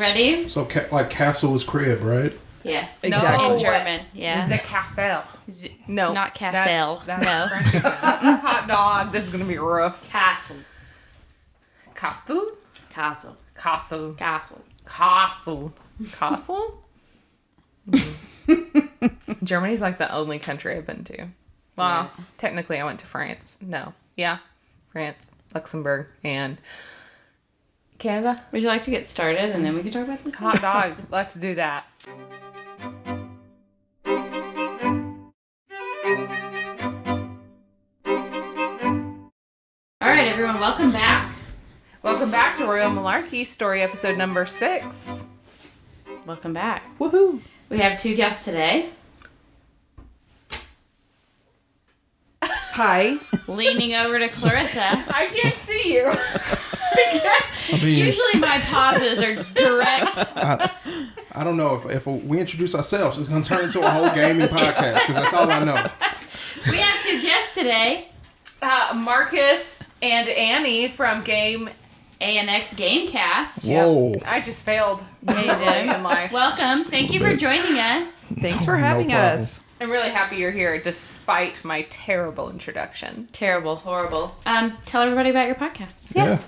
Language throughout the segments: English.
ready? So, like castle is crib, right? Yes. Exactly. No, in German. Yeah. The castle. No. Not castle. That's No. French again. Hot dog. This is going to be rough. Castle. Castle? Castle. Castle. Castle. Castle. Castle? Germany's like the only country I've been to. Well, Yes. technically I went to France. No. Yeah. France, Luxembourg, and Canada. Would you like to get started and then we can talk about this? Hot dog. Let's do that. All right, everyone, welcome back. Welcome back to Royal Malarkey, story episode number 6. Welcome back. Woohoo! We have 2 guests today. Hi. Leaning over to Clairissa. I can't see you. I mean, Usually my pauses are direct. I don't know if we introduce ourselves, it's going to turn into a whole gaming podcast because that's all I know. We have 2 guests today. Marcus and Annie from ANX Gamecast. Whoa. I just failed You did. in life. Welcome. Thank you for joining us. Thanks for No having problem. us. I'm really happy you're here despite my terrible introduction. Terrible, horrible. Tell everybody about your podcast. Yeah.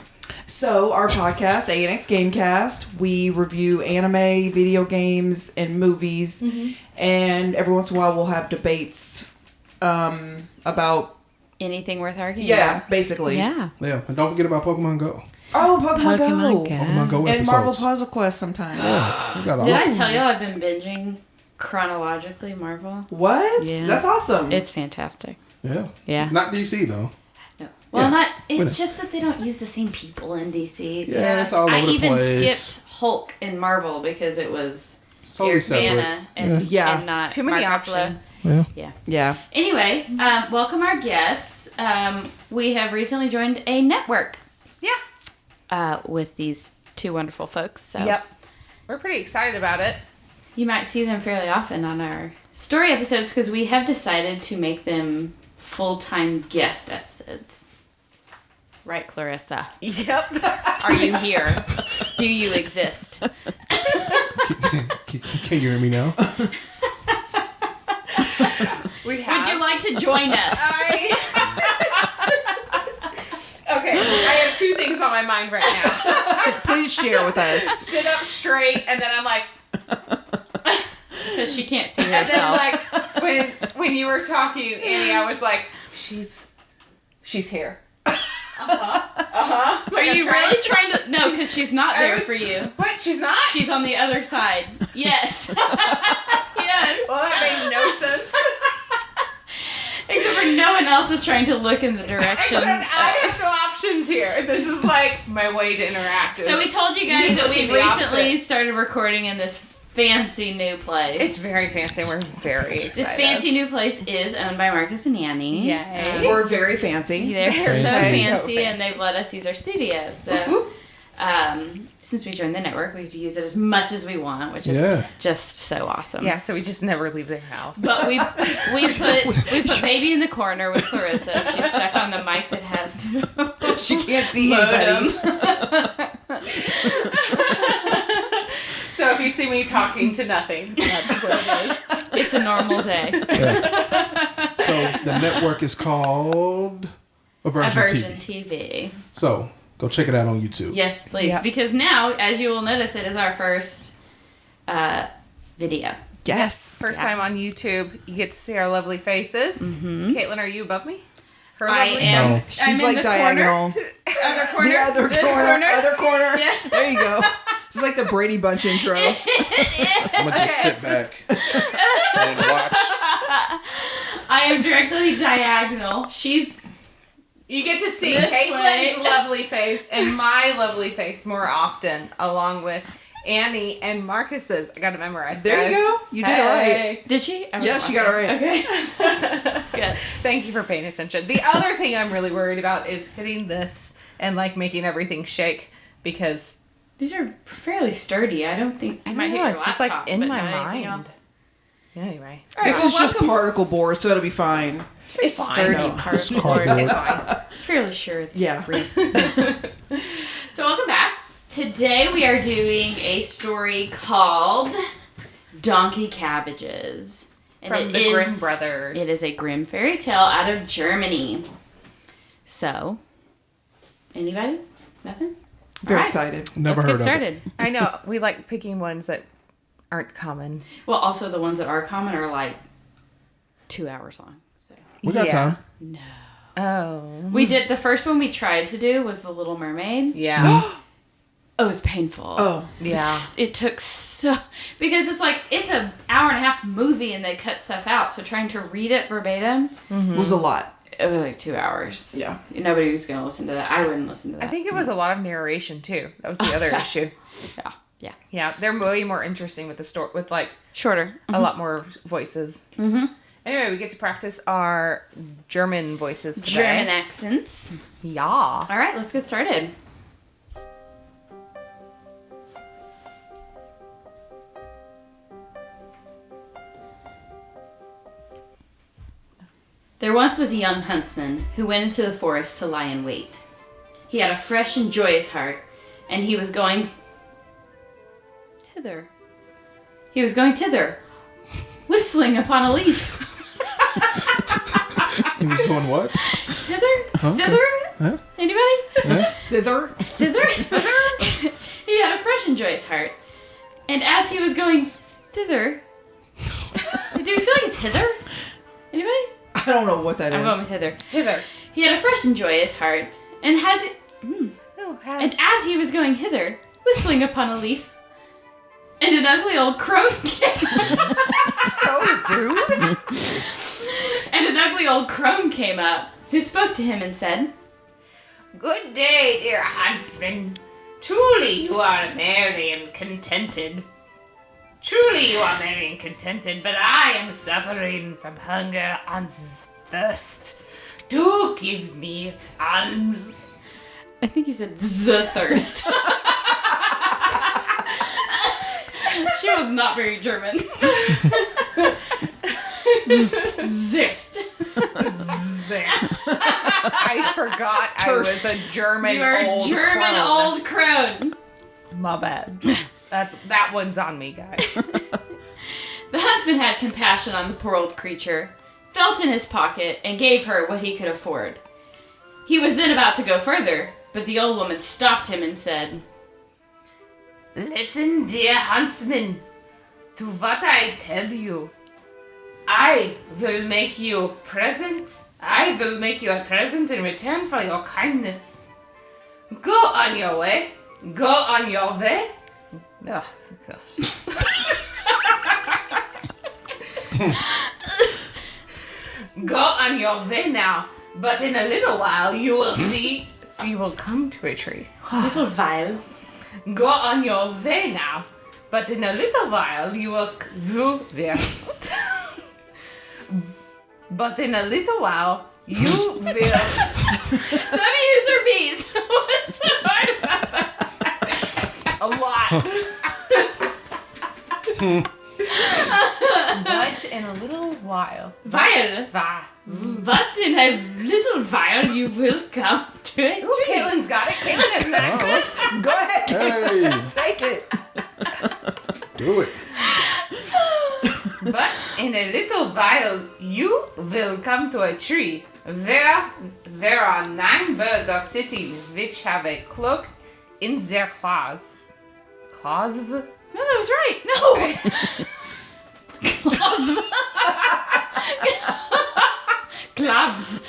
So, our podcast, ANX Gamecast, we review anime, video games, and movies. And every once in a while, we'll have debates about, Anything worth arguing about? basically. Yeah. Yeah. And don't forget about Pokemon Go. Oh, Pokemon Go. Pokemon Go And episodes. Marvel Puzzle Quest sometimes. Yes. We got all Did I tell you I've been binging chronologically Marvel? What? Yeah. That's awesome. It's fantastic. Yeah. Yeah. Not DC, though. No. Well, Yeah. it's Wait a- just that they don't use the same people in DC. Yeah, it's all over I the even place. skipped Hulk in Marvel because it was Totally Eric separate. Bana and, Yeah. and not Too many Mark Ruffalo. options. Yeah. yeah. Anyway, welcome our guests. We have recently joined a network Yeah. with these 2 wonderful folks. So Yep. We're pretty excited about it. you might see them fairly often on our story episodes because we have decided to make them full-time guest episodes. Right, Clairissa? Yep. Are you here? Do you exist? Can you hear me now? We have. Would you like to join us? Okay, I have 2 things on my mind right now. Please share with us. Sit up straight, and then I'm like, Because she can't see and then herself. like when you were talking, Annie, I was like, she's here. Are you really trying to? No, because she's not there for you. What? She's not? She's on the other side. Yes. Yes. Well, that made no sense. Except for no one else is trying to look in the direction. Except I have no options here. This is like my way to interact. So we told you guys that we've The recently opposite. started recording in this fancy new place. It's very fancy. We're very excited. This fancy new place is owned by Marcus and Annie. Yay. We're very fancy. They're so Fancy. fancy, So and they've let us use our studio. So, since we joined the network, we get to use it as much as we want, which is just so awesome. Yeah, so we just never leave their house. But we put baby in the corner with Clairissa. She's stuck on the mic that has She can't see modem. anybody. So if you see me talking to nothing, that's what it is. It's a normal day. So the network is called AVersion AVersion TV. TV. So go check it out on YouTube. Yes, please. Yep. Because now, as you will notice, it is our first video. Yes. First time on YouTube, you get to see our lovely faces. Caitlin, are you above me? Her I lovely am. No. I'm She's in like the diagonal. Other corner. The other This corner. Other corner. Yeah. There you go. It's like the Brady Bunch intro. I'm gonna just sit back and watch. I am directly diagonal. She's You get to see This Caitlin's way. lovely face and my lovely face more often, along with Annie and Marcus's. I gotta memorize. There guys. you go. You did it right. Did she? Yeah, she got it right. Okay. Good. Thank you for paying attention. The other thing I'm really worried about is hitting this and like making everything shake because These are fairly sturdy. I don't think. I might don't hit know, your it's just, like, laptop, in but my not anything mind. else. anyway. All right, This well, is just welcome. particle board, so it'll be fine. It's fine. sturdy No. particle It's cardboard. board. It's fine. Fairly sure it's Yeah. real. So welcome back Today we are doing a story called Donkey Cabbages. And From the Grimm brothers. It is a Grimm fairy tale out of Germany. So, anybody? Nothing? Very All right. excited. Never Let's heard get started. I know. We like picking ones that aren't common. Well, also the ones that are common are like 2 hours long. So We got time. no. Oh. We did the first one we tried to do was The Little Mermaid. Yeah. Oh, it was painful. Oh, Yeah. It took so because it's an hour and a half movie and they cut stuff out. So trying to read it verbatim was a lot. it was like 2 hours. Yeah. Nobody was gonna listen to that. I wouldn't listen to that. I think it was a lot of narration too. That was the other issue. Yeah. Yeah, they're way more interesting with the story, with like Shorter. a lot more voices. Mm-hmm. Anyway, we get to practice our German voices today. German accents. Yeah. All right, let's get started. There once was a young huntsman who went into the forest to lie in wait. He had a fresh and joyous heart, and he was going thither. He was going thither, whistling upon a leaf. He was doing what? Thither? Okay. Thither? Huh? Anybody? Thither. Thither? He had a fresh and joyous heart. And as he was going thither... Do we feel like it's hither? Anybody? I don't know what that I'm is. going with hither. Hither. He had a fresh and joyous heart. And Who has? and as he was going hither, whistling upon a leaf, and an ugly old crone came. So rude. And an ugly old crone came up, who spoke to him and said, Good day, dear huntsman. Truly you are merry and contented. Truly you are merry and contented, but I am suffering from hunger and thirst. Do give me alms. I think he said the thirst. She was not very German. Zist. I forgot I was a German You are old German crone. old crone. My bad. That one's on me, guys. The huntsman had compassion on the poor old creature, felt in his pocket, and gave her what he could afford. He was then about to go further, but the old woman stopped him and said, Listen, dear huntsman, to what I tell you. I will make you a present. I will make you a present in return for your kindness. Go on your way. Go on your way. Oh, God. Go on your way now. But in a little while you will see. You will come to a tree. little vial. Go on your way now. But in a little while you will. There. But in a little while you will. Let me use her bees. What is so hard about that? A lot. But in a little while. Vial. But in a little while you will come to a Ooh, tree. Caitlin's got it. Caitlin has an accent. Go ahead. Hey, Take it. do it. But in a little while you will come to a tree. There are 9 birds are sitting which have a cloak in their claws. Claws? No, that was right. No. Gloves.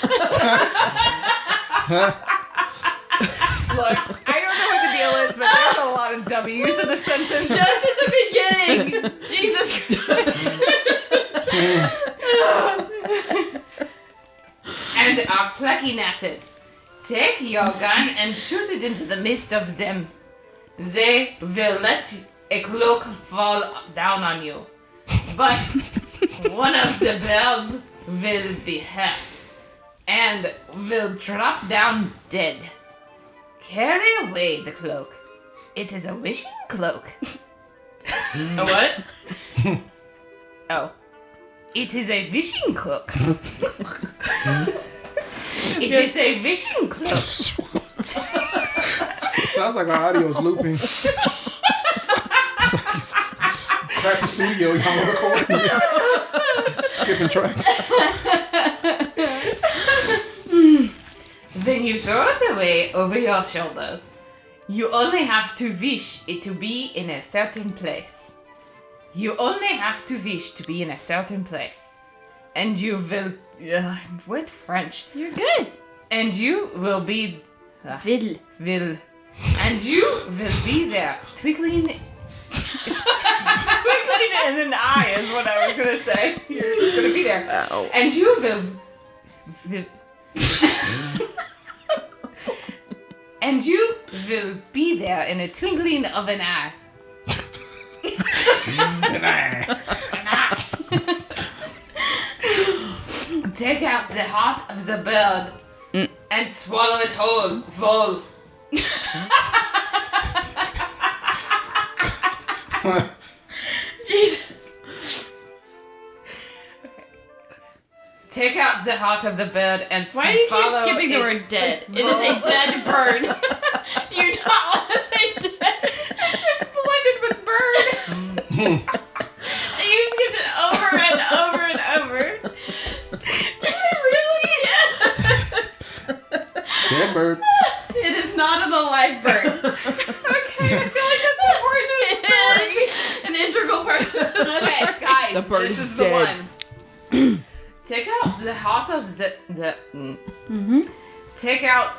Look, I don't know what the deal is, but there's a lot of W's in the sentence. Just at the beginning. Jesus Christ. And are plucking at it. Take your gun and shoot it into the midst of them. They will let a cloak fall down on you. But one of the birds will be hurt and will drop down dead. Carry away the cloak. It is a wishing cloak. A what? Oh. It is a wishing cloak. It is a wishing cloak. Sounds like our audio's looping. Crap the studio, y'all recording. Skipping tracks. Then you throw it away over your shoulders. You only have to wish it to be in a certain place. You only have to wish to be in a certain place. And you will... what French? You're good. And you will be... Will. Will. And you will be there, twinkling... twinkling in an eye is what I was going to say. You're just going to be there. Ow. And you will... And you will be there in a twinkling of an eye. Take out the heart of the bird and swallow it whole. Jesus. Take out the heart of the bird and Why do you keep swallow skipping the it word dead? It is a dead bird. Do you not want to say dead? just blended with bird. You skipped it over and over and over. Did I really? Dead bird. It is not an alive bird. Okay, I feel like that's important to the It story. is an integral part of the story. Okay, guys, The bird this is is dead. the one. Take out the heart of the Take out.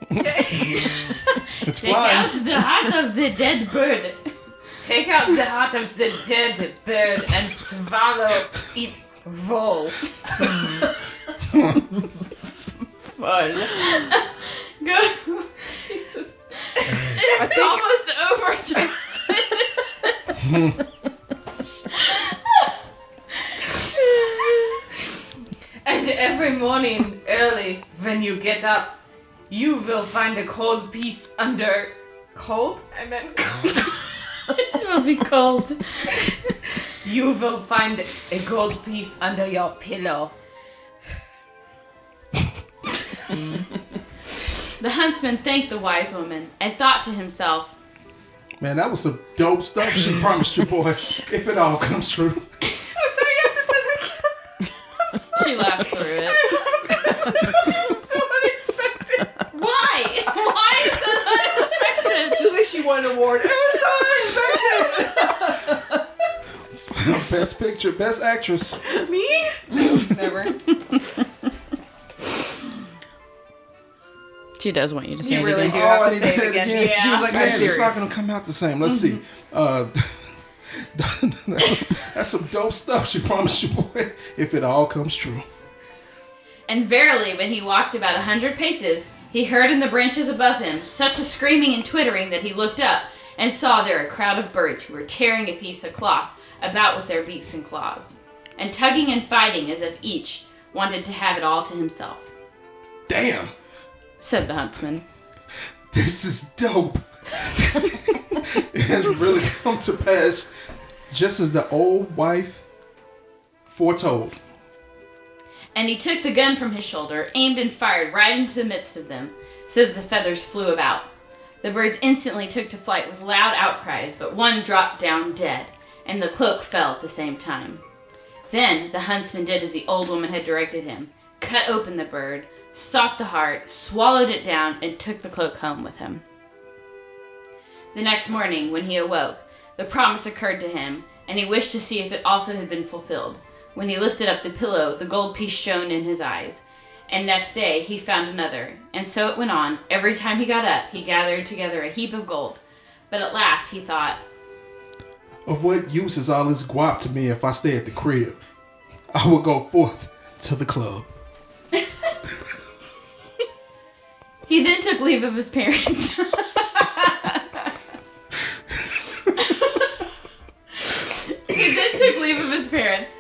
It's Take flying. out the heart of the dead bird. Take out the heart of the dead bird and swallow it whole. Fun. Go. Jesus. It's almost over. Just finish. And every morning early when you get up, you will find a cold piece under cold. I meant cold. It will be cold. You will find a gold piece under your pillow. The huntsman thanked the wise woman and thought to himself, Man, that was some dope stuff she promised you, boy. If it all comes true. I'm sorry, you have to say that again. she laughed through it. It was so unexpected. Why? Why is that unexpected? Julie, she won an award. It was so unexpected. Best picture, best actress. Me? Never. She does want you to say You it really again. do have I to need say it again. She was like, I'm Man, it's serious. not gonna come out the same. Let's see. That's some dope stuff she promised you, boy. If it all comes true. And verily, when he walked about 100 paces, he heard in the branches above him such a screaming and twittering that he looked up and saw there a crowd of birds who were tearing a piece of cloth about with their beaks and claws, and tugging and fighting as if each wanted to have it all to himself. Damn, Said the huntsman. this is dope. It has really come to pass just as the old wife foretold. And he took the gun from his shoulder, aimed and fired right into the midst of them, so that the feathers flew about. The birds instantly took to flight with loud outcries, but one dropped down dead, and the cloak fell at the same time. Then the huntsman did as the old woman had directed him, cut open the bird, sought the heart, swallowed it down, and took the cloak home with him. The next morning, when he awoke, the promise occurred to him, and he wished to see if it also had been fulfilled. When he lifted up the pillow, the gold piece shone in his eyes. And next day he found another, and so it went on. Every time he got up, he gathered together a heap of gold. But at last he thought, Of what use is all this guap to me if I stay at the crib? I will go forth to the club. He then took leave of his parents.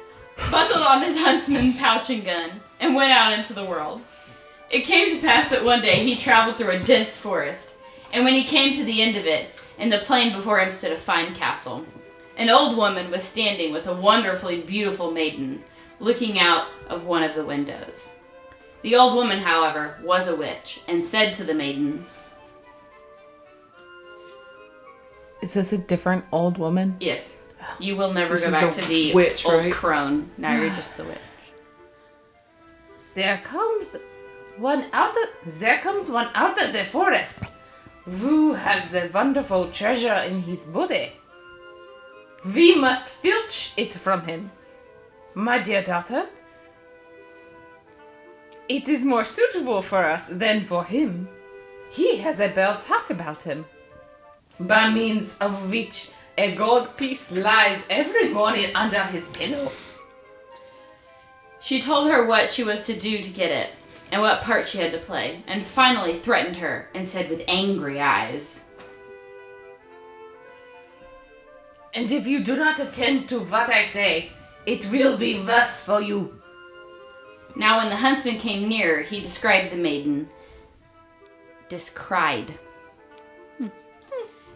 Buckled on his huntsman pouch and gun, and went out into the world. It came to pass that one day he traveled through a dense forest, and when he came to the end of it, in the plain before him stood a fine castle. An old woman was standing with a wonderfully beautiful maiden, looking out of one of the windows. The old woman, however, was a witch, and said to the maiden, Is this a different old woman? Yes. You will never This go is back the to the witch, old right? crone. Now you're just the witch. There comes one out of the forest who has the wonderful treasure in his body. We must filch it from him. My dear daughter, it is more suitable for us than for him. He has a bird's heart about him, by means of which a gold piece lies every morning under his pillow. She told her what she was to do to get it, and what part she had to play, and finally threatened her and said with angry eyes, And if you do not attend to what I say, it will be worse for you. Now when the huntsman came near, he described the maiden.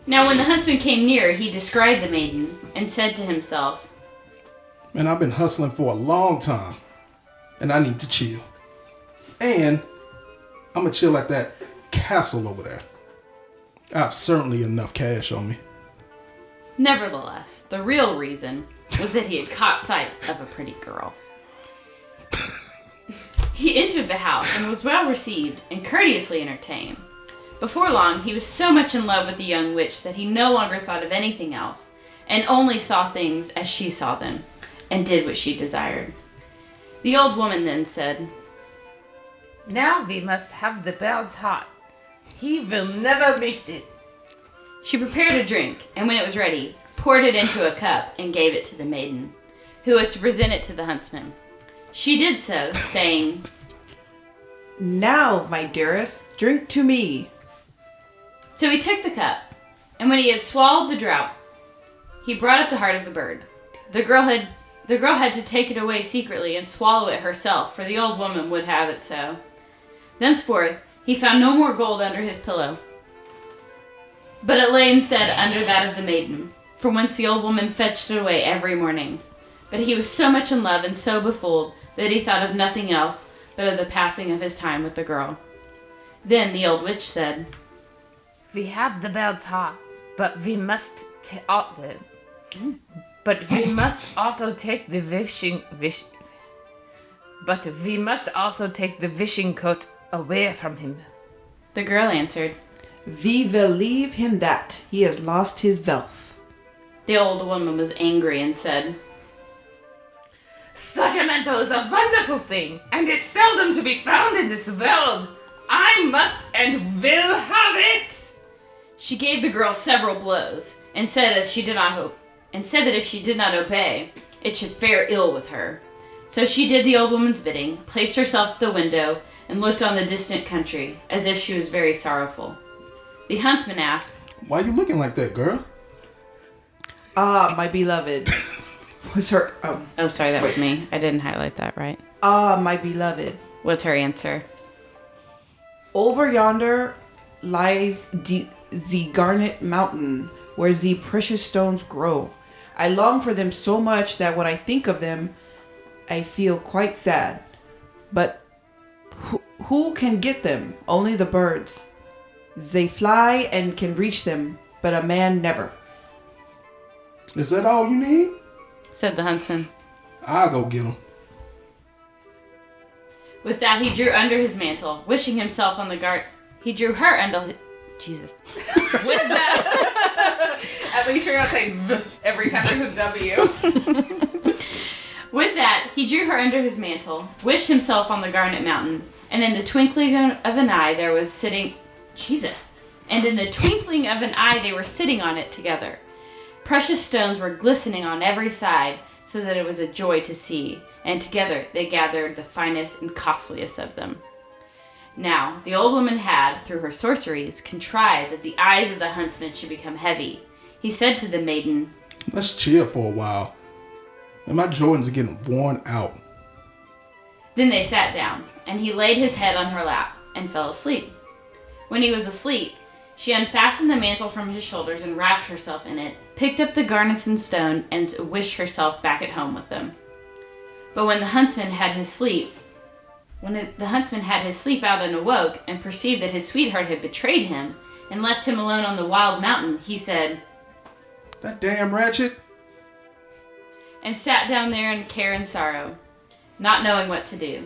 Now when the huntsman came near, he described the maiden, and said to himself, Man, I've been hustling for a long time, and I need to chill. And I'm gonna chill at that castle over there. I have certainly enough cash on me. Nevertheless, the real reason was that he had caught sight of a pretty girl. He entered the house and was well received and courteously entertained. Before long, he was so much in love with the young witch that he no longer thought of anything else, and only saw things as she saw them, and did what she desired. The old woman then said, Now we must have the bird's heart. He will never miss it. She prepared a drink, and when it was ready, poured it into a cup and gave it to the maiden, who was to present it to the huntsman. She did so, saying, Now, my dearest, drink to me. So he took the cup, and when he had swallowed the draught, he brought up the heart of the bird. The girl had to take it away secretly and swallow it herself, for the old woman would have it so. Thenceforth, he found no more gold under his pillow, but it lay instead under that of the maiden, from whence the old woman fetched it away every morning. But he was so much in love and so befooled that he thought of nothing else but of the passing of his time with the girl. Then the old witch said, We have the bird's heart, but we must also take the wishing coat away from him. The girl answered, We will leave him that. He has lost his wealth. The old woman was angry and said, Such a mantle is a wonderful thing, and is seldom to be found in this world. I must and will have it. She gave the girl several blows, and said that if she did not obey, it should fare ill with her. So she did the old woman's bidding, placed herself at the window, and looked on the distant country, as if she was very sorrowful. The huntsman asked, Why are you looking like that, girl? Ah, my beloved. Was her... Oh, sorry, that was me. I didn't highlight that right. Ah, my beloved. What's her answer? Over yonder lies the garnet mountain, where the precious stones grow. I long for them so much that when I think of them, I feel quite sad. But who can get them? Only the birds. They fly and can reach them, but a man never. Is that all you need? Said the huntsman. I'll go get them. With that, he drew under his mantle, wishing himself on the guard. He drew her under. Jesus. With that, at least you're not saying V every time there's a W. With that, he drew her under his mantle, wished himself on the Garnet Mountain, and in the twinkling of an eye there was sitting. Jesus. And in the twinkling of an eye they were sitting on it together. Precious stones were glistening on every side, so that it was a joy to see, and together they gathered the finest and costliest of them. Now, the old woman had, through her sorceries, contrived that the eyes of the huntsman should become heavy. He said to the maiden, Let's chill for a while. And my Jordans are getting worn out. Then they sat down, and he laid his head on her lap and fell asleep. When he was asleep, she unfastened the mantle from his shoulders and wrapped herself in it, picked up the garnets and stone, and wished herself back at home with them. But when the huntsman had his sleep out and awoke, and perceived that his sweetheart had betrayed him, and left him alone on the wild mountain, he said, That damn ratchet. And sat down there in care and sorrow, not knowing what to do.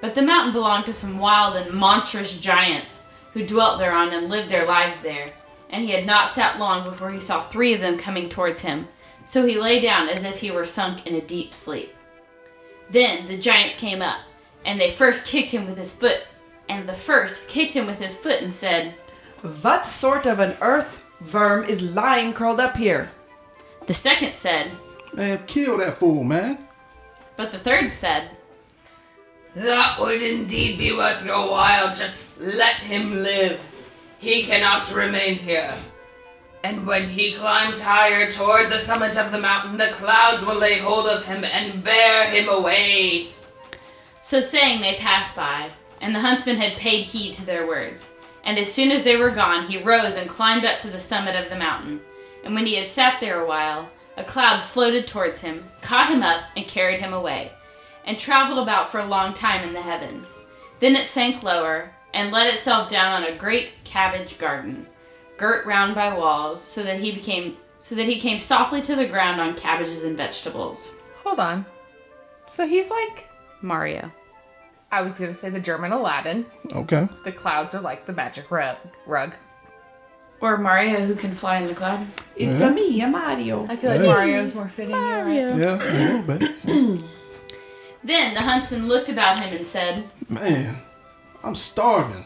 But the mountain belonged to some wild and monstrous giants who dwelt thereon and lived their lives there, and he had not sat long before he saw 3 of them coming towards him, so he lay down as if he were sunk in a deep sleep. Then the giants came up, and the first kicked him with his foot, and said, What sort of an earth worm is lying curled up here? The second said, Man, kill that fool, man. but the third said, That would indeed be worth your while. Just let him live. He cannot remain here. And when he climbs higher toward the summit of the mountain, the clouds will lay hold of him and bear him away. So saying, they passed by, and the huntsman had paid heed to their words. And as soon as they were gone, he rose and climbed up to the summit of the mountain. And when he had sat there a while, a cloud floated towards him, caught him up, and carried him away, and traveled about for a long time in the heavens. Then it sank lower, and let itself down on a great cabbage garden, girt round by walls, so that he came softly to the ground on cabbages and vegetables. Hold on. So he's like, Mario. I was going to say the German Aladdin. Okay. The clouds are like the magic rug. Or Mario who can fly in the cloud. It's a me, a Mario. I feel like Hey. Mario's more fitting here, right? Yeah, a little bit. Then the huntsman looked about him and said, Man, I'm starving.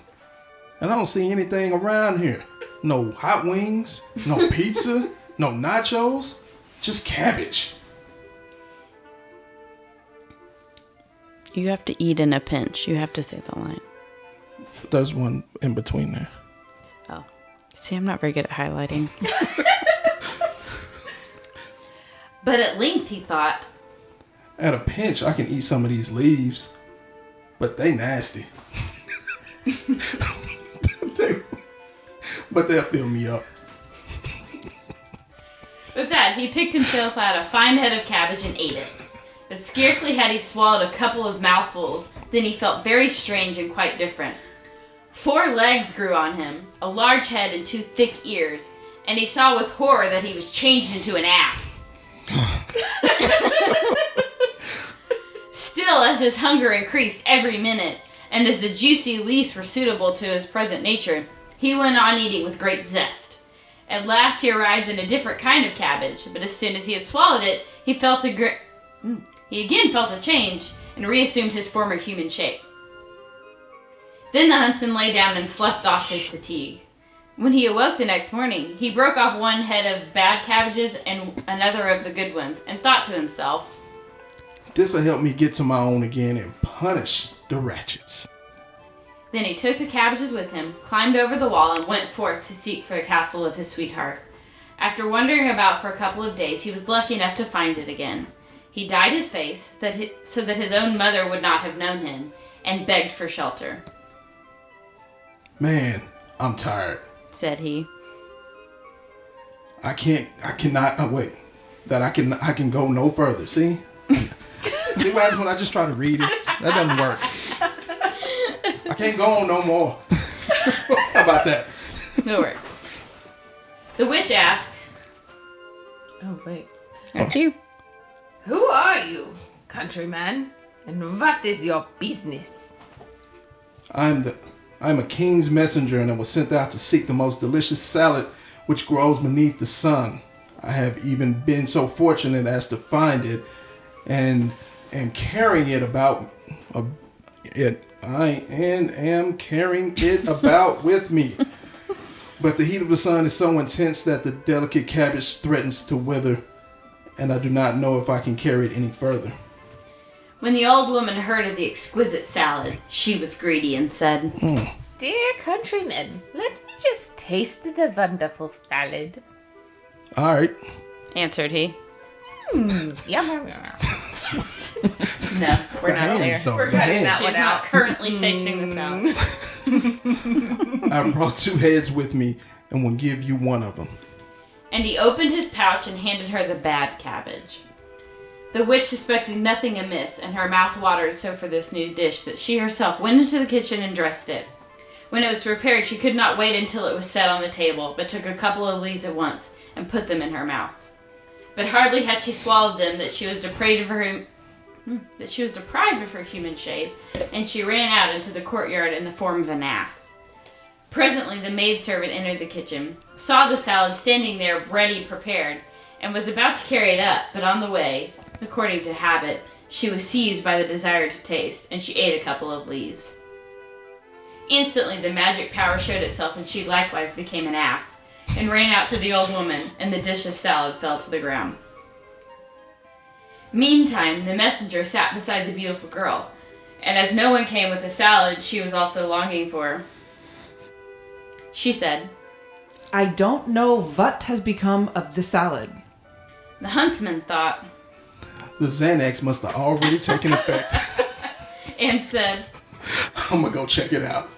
And I don't see anything around here. No hot wings, no pizza, no nachos, just cabbage. You have to eat in a pinch. You have to say the line. There's one in between there. Oh. See, I'm not very good at highlighting. But at length he thought, At a pinch, I can eat some of these leaves, but they nasty. but they'll fill me up. with that, he picked himself out a fine head of cabbage and ate it. But scarcely had he swallowed a couple of mouthfuls, than he felt very strange and quite different. 4 legs grew on him, a large head and 2 thick ears, and he saw with horror that he was changed into an ass. Still, as his hunger increased every minute, and as the juicy leaves were suitable to his present nature, he went on eating with great zest. At last he arrived in a different kind of cabbage, but as soon as he had swallowed it, he again felt a change, and reassumed his former human shape. Then the huntsman lay down and slept off his fatigue. When he awoke the next morning, he broke off one head of bad cabbages and another of the good ones, and thought to himself, This'll help me get to my own again and punish the ratchets. Then he took the cabbages with him, climbed over the wall, and went forth to seek for the castle of his sweetheart. After wandering about for a couple of days, he was lucky enough to find it again. He dyed his face so that his own mother would not have known him, and begged for shelter. Man, I'm tired. Said he. I can go no further. See what happens when I just try to read it? That doesn't work. I can't go on no more. How about that? No worries. The witch asked, Oh, wait. Aren't you? Who are you, countryman? And what is your business? I'm a king's messenger, and I was sent out to seek the most delicious salad which grows beneath the sun. I have even been so fortunate as to find it, and am carrying it about. I am carrying it about with me. But the heat of the sun is so intense that the delicate cabbage threatens to wither, and I do not know if I can carry it any further. When the old woman heard of the exquisite salad, she was greedy and said, Dear countryman, let me just taste the wonderful salad. All right. answered he. Yum. No, we're not there. We're cutting that She's one not out. currently tasting the salad. I brought 2 heads with me and will give you one of them. And he opened his pouch and handed her the bad cabbage. The witch suspected nothing amiss, and her mouth watered so for this new dish that she herself went into the kitchen and dressed it. When it was prepared, she could not wait until it was set on the table, but took a couple of leaves at once, and put them in her mouth. But hardly had she swallowed them that she was deprived of her human shape, and she ran out into the courtyard in the form of an ass. Presently the maidservant entered the kitchen, saw the salad standing there ready prepared, and was about to carry it up, but on the way, according to habit, she was seized by the desire to taste, and she ate a couple of leaves. Instantly the magic power showed itself, and she likewise became an ass, and ran out to the old woman, and the dish of salad fell to the ground. Meantime, the messenger sat beside the beautiful girl, and as no one came with the salad she was also longing for, she said, I don't know what has become of the salad. The huntsman thought, The Xanax must have already taken effect. and said, I'm gonna go check it out.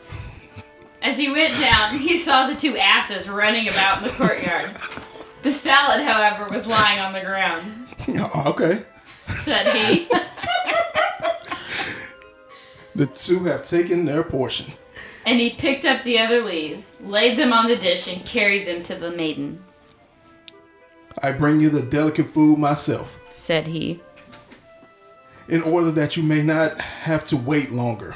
As he went down, he saw the two asses running about in the courtyard. The salad, however, was lying on the ground. Oh, okay. Said he. The two have taken their portion. And he picked up the other leaves, laid them on the dish, and carried them to the maiden. I bring you the delicate food myself, Said he. in order that you may not have to wait longer.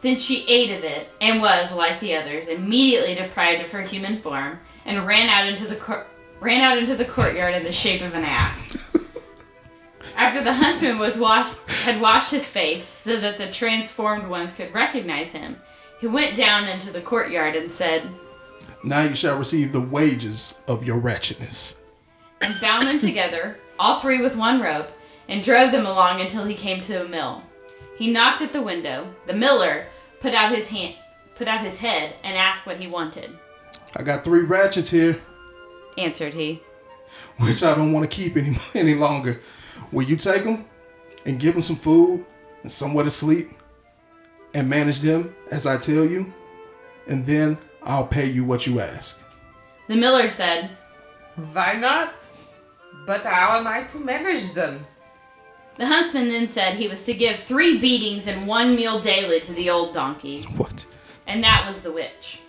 Then she ate of it, and was, like the others, immediately deprived of her human form, and ran out into the courtyard in the shape of an ass. After the huntsman had washed his face, so that the transformed ones could recognize him, he went down into the courtyard and said, Now you shall receive the wages of your wretchedness. and bound them together, all three with one rope, and drove them along until he came to a mill. He knocked at the window. The miller put out his head, and asked what he wanted. I got 3 ratchets here, Answered he. which I don't want to keep any longer. Will you take them and give them some food and somewhere to sleep and manage them as I tell you? And then I'll pay you what you ask. The miller said, Why not? But how am I to manage them? The huntsman then said he was to give 3 beatings and 1 meal daily to the old donkey, What? and that was the witch.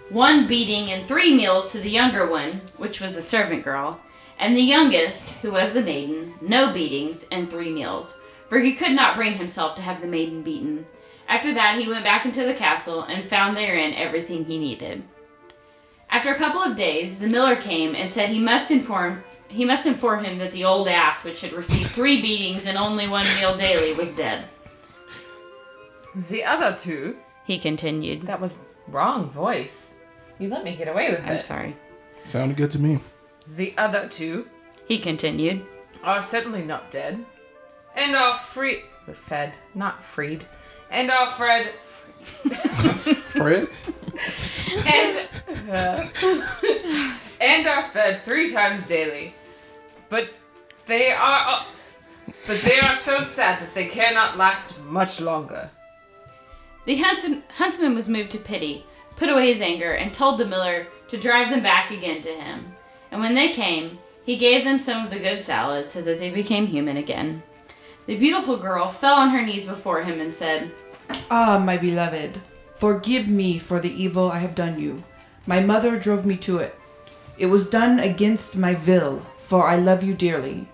1 beating and 3 meals to the younger one, which was the servant girl, and the youngest, who was the maiden, no beatings and 3 meals, for he could not bring himself to have the maiden beaten. After that he went back into the castle, and found therein everything he needed. After a couple of days, the miller came and said he must inform him that the old ass, which had received 3 beatings and only 1 meal daily, was dead. The other 2? He continued. That was wrong voice. You let me get away with it. I'm sorry. Sounded good to me. The other 2 He continued. are certainly not dead, and are fed, not freed, and are fed, Fred? and are fed 3 times daily. But they are so sad that they cannot last much longer. The huntsman was moved to pity, put away his anger, and told the miller to drive them back again to him. And when they came, he gave them some of the good salad, so that they became human again. The beautiful girl fell on her knees before him and said, Ah, my beloved, forgive me for the evil I have done you. My mother drove me to it. It was done against my will, for I love you dearly.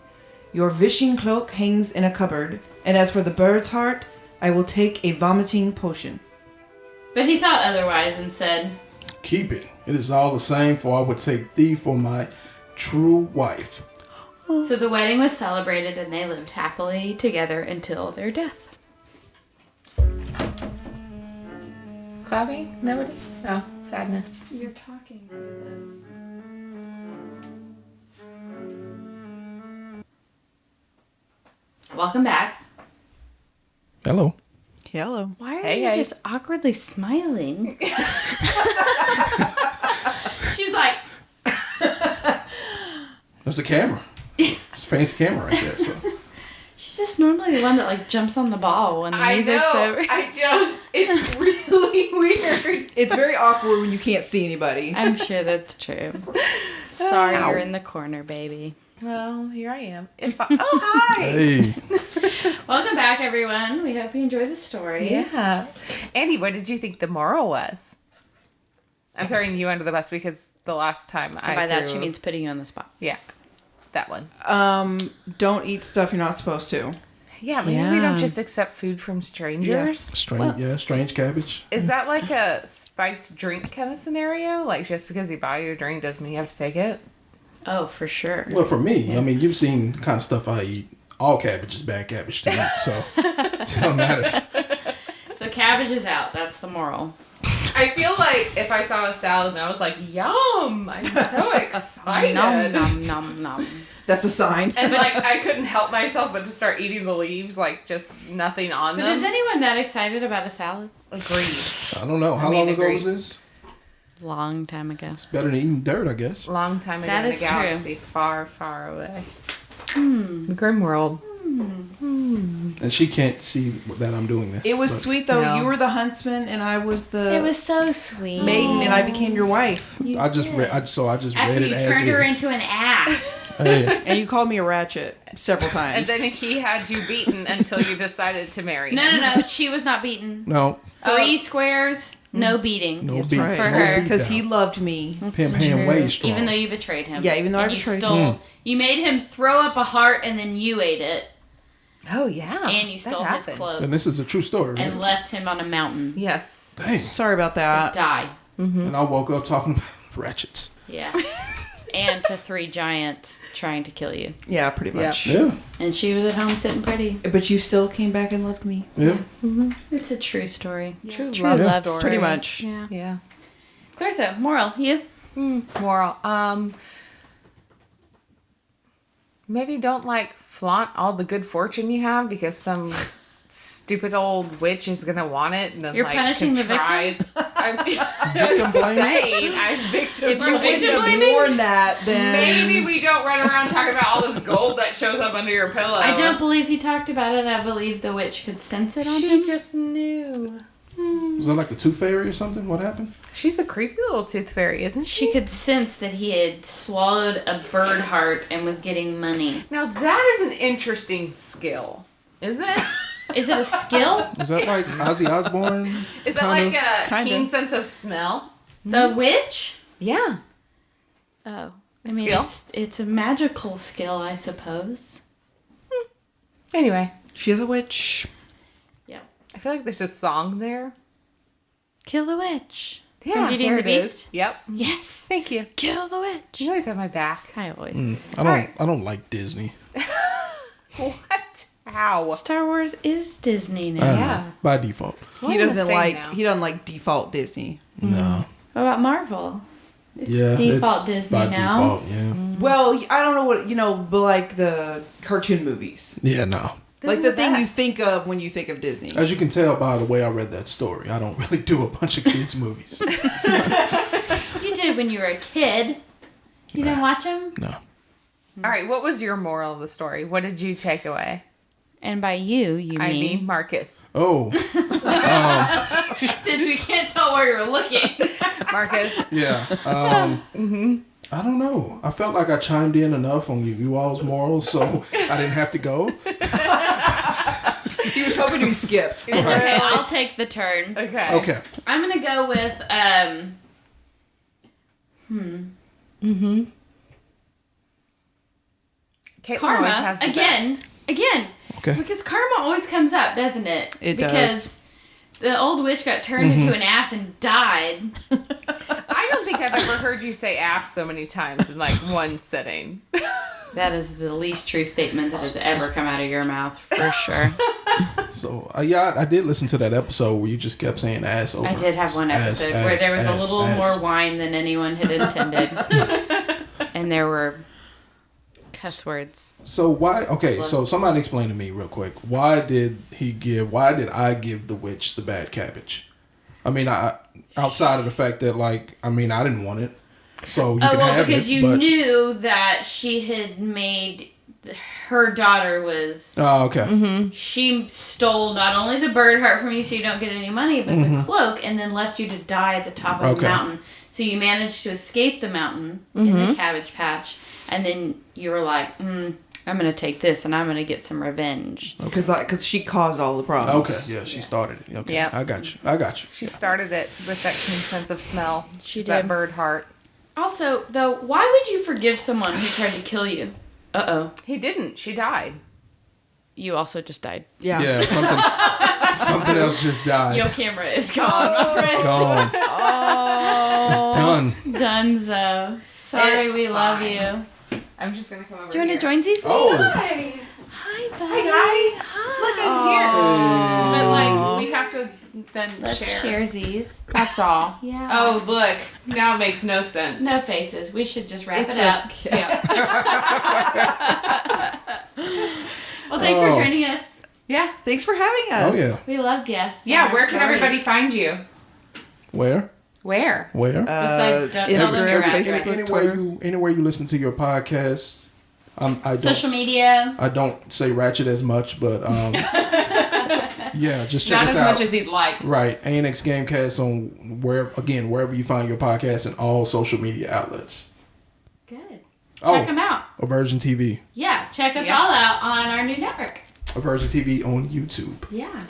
Your wishing cloak hangs in a cupboard, and as for the bird's heart, I will take a vomiting potion. But he thought otherwise and said, Keep it. It is all the same, for I would take thee for my true wife. So the wedding was celebrated, and they lived happily together until their death. Clapping? Nobody? No. Sadness. You're talking. Welcome back. Hello. Hello. Why are Hey, you hey. just awkwardly smiling? She's like, There's a camera. It's a fancy camera right there. So she's just normally the one that like jumps on the ball when the I music's know. over. It's really weird. It's very awkward when you can't see anybody. I'm sure that's true. Sorry, Ow. you're in the corner, baby. Well, here I am. Oh, hi. hey, Welcome back, everyone. We hope you enjoyed the story. Yeah. Andy, what did you think the moral was? I'm throwing you under the bus because the last time I And by that, threw- she means putting you on the spot. Yeah, that one. Don't eat stuff you're not supposed to. Yeah, maybe we don't just accept food from strangers. Strange cabbage. Is that like a spiked drink kind of scenario? Like, just because you buy your drink doesn't mean you have to take it? Oh, for sure. Well, for me, I mean, you've seen the kind of stuff I eat. All cabbage is bad cabbage to me, so it don't matter. So cabbage is out. That's the moral. I feel like if I saw a salad and I was like, yum, I'm so excited. Nom, nom, nom, nom. That's a sign. And like, I couldn't help myself but to start eating the leaves, like just nothing on But them. is anyone that excited about a salad? Agreed. I don't know. How long ago was this? Long time ago. It's better than eating dirt, I guess. Long time ago That in a is true. galaxy far, far away. The Grimm world. And she can't see that I'm doing this. It was but- sweet though. No. You were the huntsman and I was the It was so sweet. maiden, and I became your wife. You I just did. read. I just After read you it as turned her is. into an ass. Hey, And you called me a ratchet several times. And then he had you beaten until you decided to marry him. No. She was not beaten. no, 3 squares, no beating. no That's beats, right. For no her. beat Because down. he loved me. Pimp hand way strong. Even though you betrayed him. Yeah, even though I And betrayed you him. stole, You made him throw up a heart and then you ate it. Oh, yeah. And you that stole his happened. clothes. And this is a true story. Right? And left him on a mountain Yes. Dang. Sorry about to that. die. And I woke up talking about ratchets. Yeah. And to 3 giants trying to kill you. Yeah, pretty much. Yeah, And she was at home sitting pretty. But you still came back and loved me. yeah. It's a true story. True True love love, story. pretty much. Yeah. Yeah. Clairissa, moral, you? Moral. Maybe don't like flaunt all the good fortune you have because some stupid old witch is gonna want it and then You're like punishing the contrive. I'm Victim blaming? saying I'm victim If you blaming. wouldn't have worn that, then Maybe we don't run around talking about all this gold that shows up under your pillow. I don't believe he talked about it. I believe the witch could sense it on She him. just knew. Was that like the Tooth Fairy or something? What happened? She's a creepy little tooth fairy, isn't she? She could sense that he had swallowed a bird heart and was getting money. Now that is an interesting skill, isn't it? Is it a skill? Is that like Ozzy Osbourne? Is that Kind like a Kinda. keen sense of smell? The witch? Yeah. Oh. I mean, Skill? it's a magical skill, I suppose. Anyway, she is a witch. Yeah. I feel like there's a song there. Kill the witch. Yeah, Beauty and there the it is. Beast? Yep. Yes. Thank you. Kill the witch. You always have my back. I always. I don't like Disney. What? How? Star Wars is Disney I now. don't know. Yeah. By default. We're He in the doesn't same like now. he doesn't like default Disney. No. What about Marvel? It's Yeah. default it's Disney by now. Default, yeah. Well, I don't know what but like the cartoon movies, Yeah, no. Those like are the thing you best. think of when you think of Disney. As you can tell by the way I read that story, I don't really do a bunch of kids' movies. You did when you were a kid. You didn't watch them? No. All right, what was your moral of the story? What did you take away? And by you I mean, Marcus. Oh, since we can't tell where you're looking. Marcus. yeah. I don't know. I felt like I chimed in enough on you all's morals, so I didn't have to go. He was hoping you skipped. It's okay. I'll take the turn. Okay. Okay. I'm gonna go with Caitlin always karma has the again. best. Again. Okay. Because karma always comes up, doesn't it? It because does. the old witch got turned into an ass and died. I don't think I've ever heard you say ass so many times in like one sitting. That is the least true statement that has ever come out of your mouth, for sure. So, yeah, I did listen to that episode where you just kept saying ass over. I did have one Ass, episode where ass, there was a ass, little ass. more wine than anyone had intended. And there were cuss words. So why? Okay, so somebody explain to me real quick. Why did I give the witch the bad cabbage? I mean, outside of the fact that I didn't want it, so you can have because it. you but, knew that she had made her daughter was. Oh, okay. She stole not only the bird heart from you, so you don't get any money, but the cloak, and then left you to die at the top of the mountain. So you managed to escape the mountain in the cabbage patch, and then you were like, I'm gonna take this, and I'm gonna get some revenge. Because she caused all the problems. Okay, yeah, she started it. Okay, Yep. I got you. She started it with that keen sense of smell. She That did. bird heart. Also, though, why would you forgive someone who tried to kill you? Uh-oh. He didn't. She died. You also just died. Yeah. Yeah, something else just died. Your camera is gone, my friend. It's gone. It's done. Dunzo. Sorry, It's we love fine. you. I'm just gonna come over. Do you want to join Z's? Oh. Hi. Hi, buddy. Hi guys. Look, I'm here. But like, we have to then Let's share Z's. That's all. Yeah. Oh, look. Now it makes no sense. No faces. We should just wrap It's it up. okay. Yeah. Well, thanks for joining us. Yeah. Thanks for having us. Oh yeah. We love guests. and Yeah. our Where can stories. everybody find you? Where? Where? Besides, don't tell them Instagram, your Facebook, address. Twitter. Anywhere you listen to your podcast. I don't Social media. I don't say ratchet as much, but yeah, just check Not us as out. much as he'd like. Right, ANX Gamecast on wherever you find your podcast and all social media outlets. Good. Oh. Check them out. AVersion TV, Yeah, check us Yeah. all out on our new network. AVersion TV on YouTube. Yeah.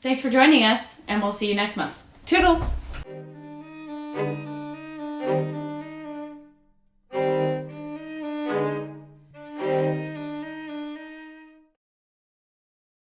Thanks for joining us, and we'll see you next month. Toodles.